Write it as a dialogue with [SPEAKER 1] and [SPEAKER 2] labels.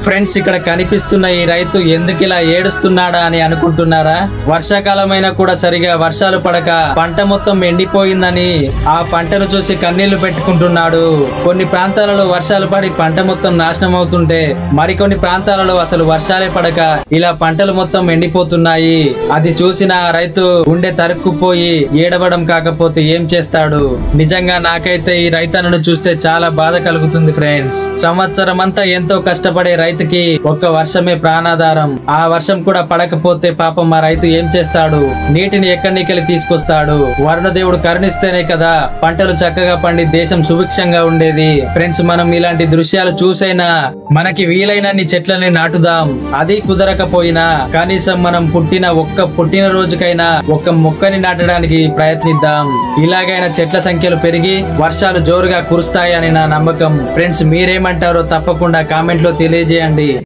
[SPEAKER 1] Friends, ఇక్కడ కనిపిస్తున్న ఈ రైతు ఎందుకు ఇలా ఏడుస్తున్నాడా అని అనుకుంటున్నారా? వర్షాకాలమైనా కూడా సరిగా వర్షాలు పడక పంట మొత్తం ఎండిపోయిందని ఆ పంటను చూసి కన్నీళ్లు పెట్టుకుంటున్నాడు. కొన్ని ప్రాంతాలలో వర్షాలు పడి పంట మొత్తం నాశనం అవుతుంటే మరికొన్ని ప్రాంతాలలో అసలు వర్షాలే పడక ఇలా పంటలు మొత్తం ఎండిపోతున్నాయి. అది చూసిన ఆ రైతు గుండె తరుక్కుపోయి ఏడవడం కాకపోతే ఏం చేస్తాడు? నిజంగా నాకైతే ఈ రైతన్నను చూస్తే చాలా బాధ కలుగుతుంది ఫ్రెండ్స్. సంవత్సరం అంతా ఎంతో కష్టపడే రైతుకి ఒక్క వర్షమే ప్రాణాధారం. ఆ వర్షం కూడా పడకపోతే పాపం మా రైతు ఏం చేస్తాడు? నీటిని ఎక్కడి నీకెళ్ళి తీసుకొస్తాడు? వరుణదేవుడు కరుణిస్తేనే కదా పంటలు చక్కగా పండి దేశం సుభిక్షంగా ఉండేది. ఫ్రెండ్స్, మనం ఇలాంటి దృశ్యాలు చూసైనా మనకి వీలైనన్ని చెట్లని నాటుదాం. అది కుదరకపోయినా కనీసం మనం పుట్టిన రోజుకైనా ఒక్క మొక్కని నాటడానికి ప్రయత్నిద్దాం. ఇలాగైనా చెట్ల సంఖ్యలు పెరిగి వర్షాలు జోరుగా కురుస్తాయని నా నమ్మకం. ఫ్రెండ్స్, మీరేమంటారో తప్పకుండా కామెంట్ లో తెలియజేయండి.